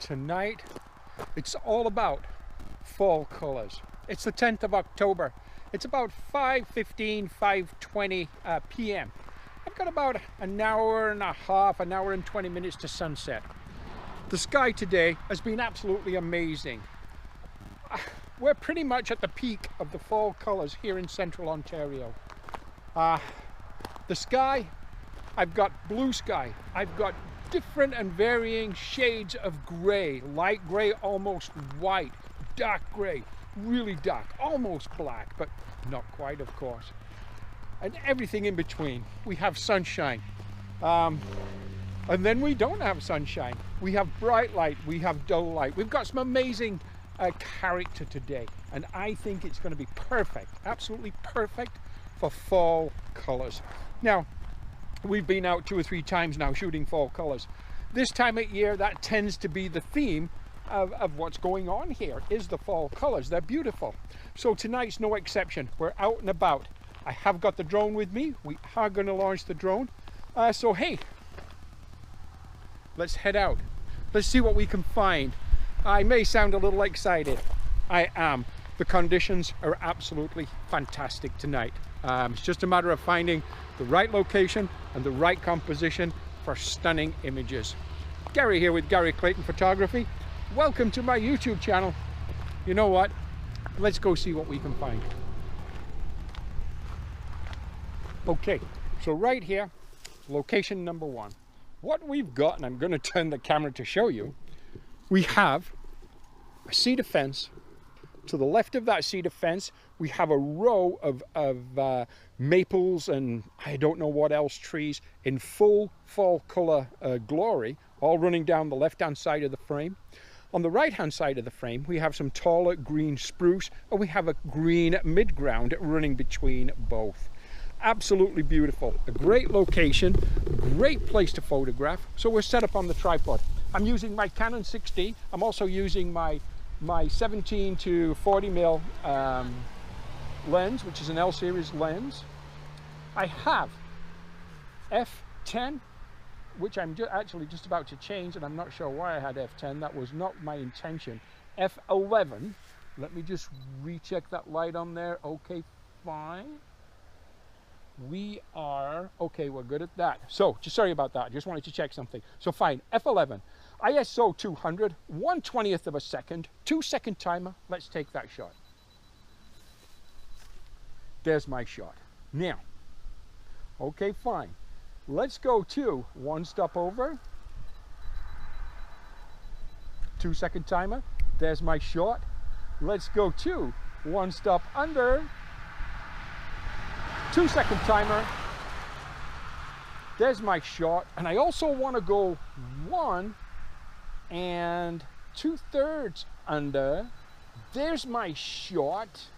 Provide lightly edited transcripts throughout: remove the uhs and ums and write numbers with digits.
tonight it's all about fall colors. It's the 10th of October. It's about 5:15, 5:20 p.m. I've got about an hour and a half, an hour and 20 minutes to sunset. The sky today has been absolutely amazing. We're pretty much at the peak of the fall colors here in central Ontario. The sky, I've got blue sky, I've got different and varying shades of gray, light gray, almost white, dark gray, really dark, almost black, but not quite, of course, and everything in between. We have sunshine, and then we don't have sunshine. We have bright light, we have dull light. We've got some amazing character today, and I think it's going to be perfect, absolutely perfect for fall colors. Now, we've been out 2 or 3 times now shooting fall colors. This time of year, that tends to be the theme of what's going on here, is the fall colors. They're beautiful. So tonight's no exception. We're out and about. I have got the drone with me. We are going to launch the drone. So hey, let's head out. Let's see what we can find. I may sound a little excited. I am. The conditions are absolutely fantastic tonight. It's just a matter of finding the right location and the right composition for stunning images. Gary here with Gary Clayton Photography. Welcome to my YouTube channel. You know what? Let's go see what we can find. Okay, so right here, location number 1. What we've got, and I'm going to turn the camera to show you, we have a cedar fence. To the left of that cedar fence, we have a row of maples and I don't know what else trees in full fall color glory, all running down the left-hand side of the frame. On the right-hand side of the frame, we have some taller green spruce, and we have a green mid-ground running between both. Absolutely beautiful. A great location, great place to photograph. So we're set up on the tripod. I'm using my Canon 6D. I'm also using my 17 to 40 mil lens, which is an L series lens. I have f10, which I'm actually just about to change, and I'm not sure why I had f10. That was not my intention. f11. Let me just recheck that light on there. Okay, fine. We are okay. We're good at that. So just sorry about that. I just wanted to check something. So fine. f11. ISO 200, 1/20th of a second, 2-second timer. Let's take that shot. There's my shot. Now, okay, fine. Let's go to 1 stop over, 2-second timer. There's my shot. Let's go to 1 stop under, 2-second timer. There's my shot. And I also want to go 1 2/3 under. There's my shot.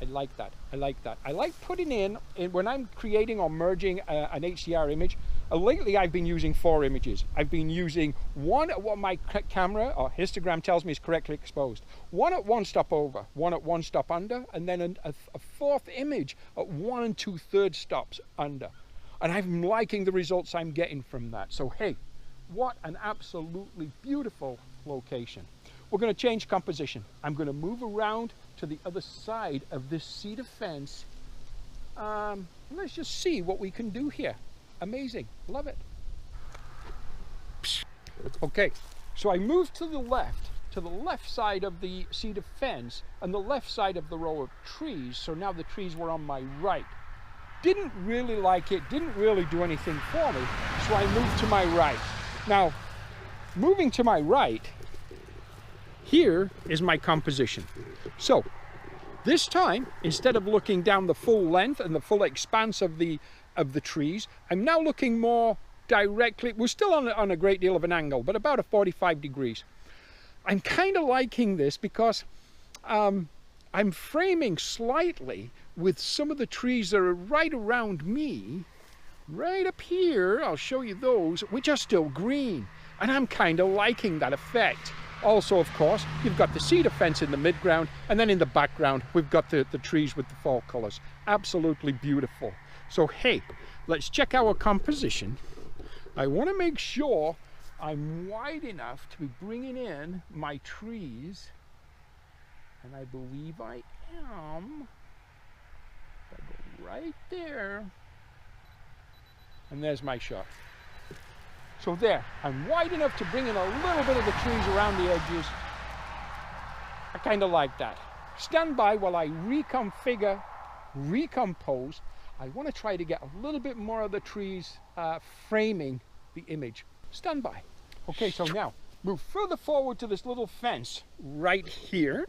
I like that. I like that. I like putting in when I'm creating or merging an HDR image. Lately, I've been using 4 images. I've been using 1 at what my camera or histogram tells me is correctly exposed, 1 at 1 stop over, 1 at 1 stop under, and then a 4th image at 1 2/3 stops under. And I'm liking the results I'm getting from that. So hey, what an absolutely beautiful location. We're going to change composition. I'm going to move around to the other side of this cedar fence. Let's just see what we can do here. Amazing. Love it. Okay, so I moved to the left side of the cedar fence and the left side of the row of trees. So now the trees were on my right. Didn't really like it, didn't really do anything for me, so I moved to my right. Now, moving to my right, here is my composition. So this time, instead of looking down the full length and the full expanse of the trees, I'm now looking more directly. We're still on a great deal of an angle, but about a 45 degrees. I'm kind of liking this because I'm framing slightly with some of the trees that are right around me, right up here. I'll show you those, which are still green, and I'm kind of liking that effect. Also, of course, you've got the cedar fence in the midground, and then in the background we've got the trees with the fall colors. Absolutely beautiful. So hey, let's check our composition. I want to make sure I'm wide enough to be bringing in my trees, and I believe I am. I go right there, and there's my shot. So there, I'm wide enough to bring in a little bit of the trees around the edges. I kind of like that. Stand by while I reconfigure, recompose. I want to try to get a little bit more of the trees framing the image. Stand by. Okay, so now move further forward to this little fence right here,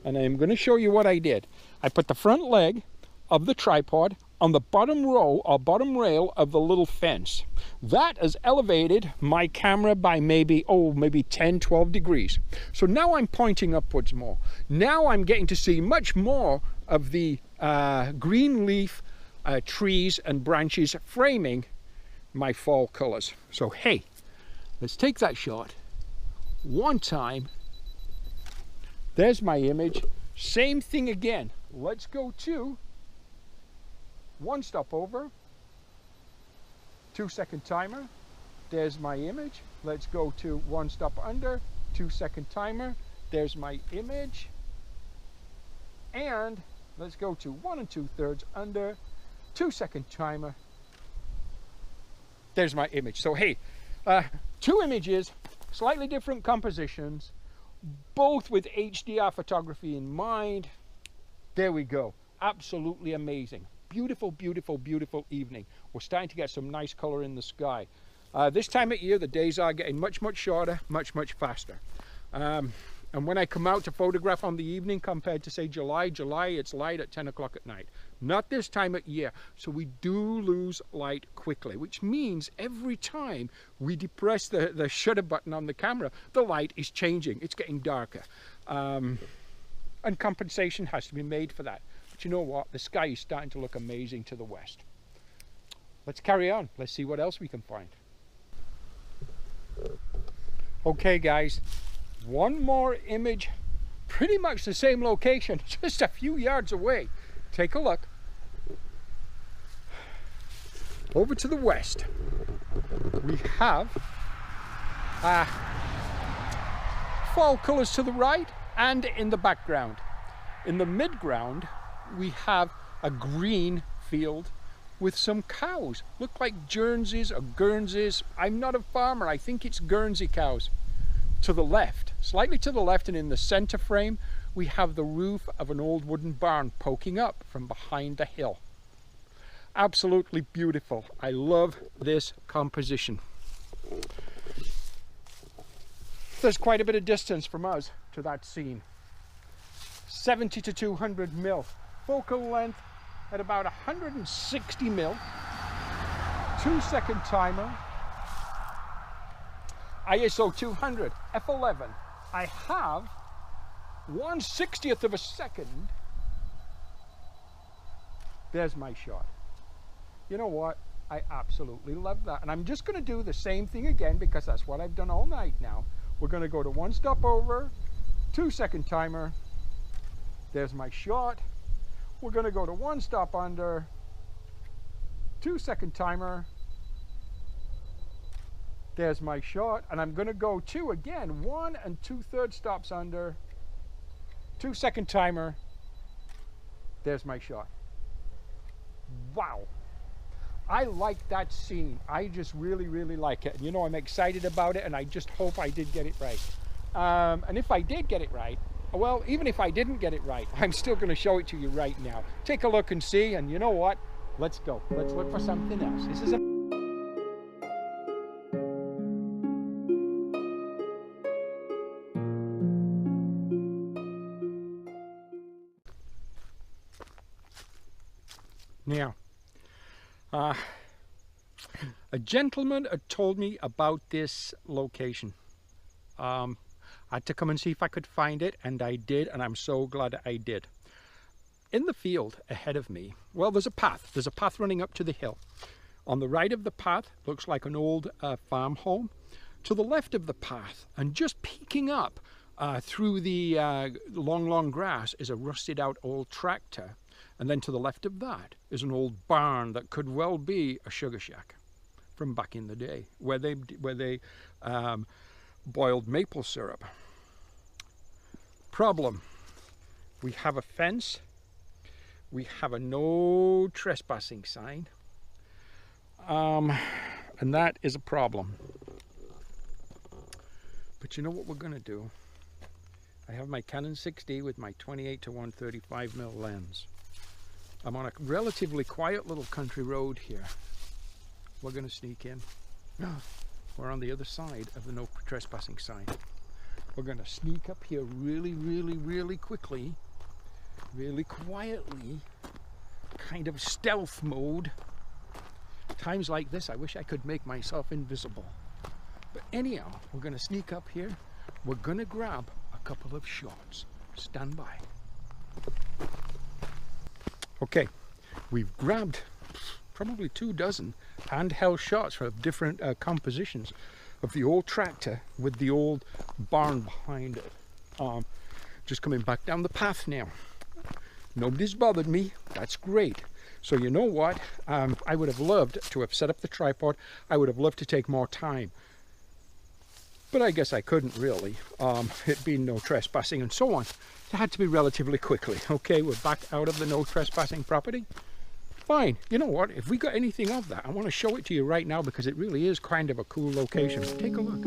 and I'm going to show you what I did. I put the front leg of the tripod on the bottom row or bottom rail of the little fence. That has elevated my camera by maybe 10, 12 degrees. So now I'm pointing upwards more. Now I'm getting to see much more of the green leaf trees and branches framing my fall colors. So hey, let's take that shot one time. There's my image. Same thing again. Let's go to one stop over, 2-second timer. There's my image. Let's go to one stop under, 2-second timer. There's my image. And let's go to 1 2/3 under, 2-second timer. There's my image. So hey, 2 images, slightly different compositions, both with HDR photography in mind. There we go. Absolutely amazing. Beautiful, beautiful, beautiful evening. We're starting to get some nice color in the sky. This time of year, the days are getting much, much shorter, much, much faster. And when I come out to photograph on the evening compared to say July, it's light at 10 o'clock at night. Not this time of year. So we do lose light quickly, which means every time we depress the shutter button on the camera, the light is changing. It's getting darker. And compensation has to be made for that. But you know what? The sky is starting to look amazing to the west. Let's carry on. Let's see what else we can find. Okay, guys. One more image, pretty much the same location, just a few yards away. Take a look. Over to the west, we have fall colors to the right and in the background. In the midground, we have a green field with some cows. Look like Jerseys or Guernseys. I'm not a farmer, I think it's Guernsey cows. To the left, slightly to the left and in the center frame, we have the roof of an old wooden barn poking up from behind the hill. Absolutely beautiful. I love this composition. There's quite a bit of distance from us to that scene. 70 to 200 mil. Focal length at about 160 mil. 2-second timer. ISO 200, f11. I have 1/60th of a second. There's my shot. You know what? I absolutely love that. And I'm just going to do the same thing again because that's what I've done all night now. We're going to go to one stop over, 2-second timer. There's my shot. We're going to go to one stop under, 2-second timer. There's my shot, and I'm going to go to, again, 1 2/3 stops under, 2-second timer. There's my shot. Wow. I like that scene. I just really, really like it. And you know, I'm excited about it, and I just hope I did get it right. And if I did get it right, well, even if I didn't get it right, I'm still going to show it to you right now. Take a look and see, and you know what? Let's go. Let's look for something else. This is a Now, a gentleman had told me about this location. I had to come and see if I could find it, and I did, and I'm so glad I did. In the field ahead of me, well, there's a path. There's a path running up to the hill. On the right of the path looks like an old farm home. To the left of the path, and just peeking up through the long grass, is a rusted out old tractor. And then to the left of that is an old barn that could well be a sugar shack. from back in the day, where they boiled maple syrup. Problem: we have a fence, we have a no trespassing sign, and that is a problem. But you know what we're gonna do? I have my Canon 6D with my 28 to 135mm lens. I'm on a relatively quiet little country road here. We're gonna sneak in. We're on the other side of the no trespassing sign. We're gonna sneak up here really quickly, really quietly, kind of stealth mode. Times like this, I wish I could make myself invisible. But anyhow, we're gonna sneak up here. We're gonna grab a couple of shots. Stand by. Okay, we've grabbed probably 24 handheld shots of different compositions of the old tractor with the old barn behind it. Just coming back down the path now. Nobody's bothered me. That's great. So you know what? I would have loved to have set up the tripod. I would have loved to take more time. But I guess I couldn't really. It being no trespassing and so on. It had to be relatively quickly. Okay, we're back out of the no trespassing property. Fine. You know what? If we got anything of that, I want to show it to you right now because it really is kind of a cool location. Take a look.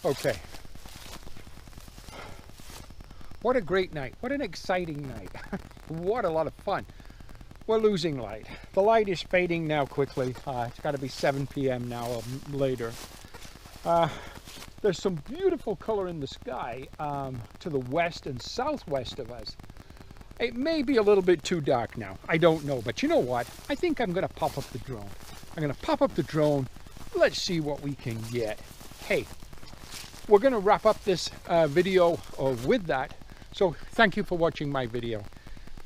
Okay. What a great night. What an exciting night. What a lot of fun. We're losing light. The light is fading now quickly. It's got to be 7 p.m. now or later. There's some beautiful color in the sky to the west and southwest of us. It may be a little bit too dark now. I don't know. But you know what? I think I'm going to pop up the drone. I'm going to pop up the drone. Let's see what we can get. Hey. We're going to wrap up this video with that. So thank you for watching my video.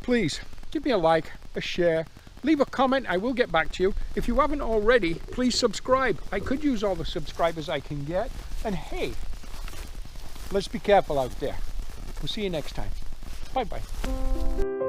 Please give me a like, a share, leave a comment. I will get back to you. If you haven't already, please subscribe. I could use all the subscribers I can get. And hey, let's be careful out there. We'll see you next time. Bye-bye.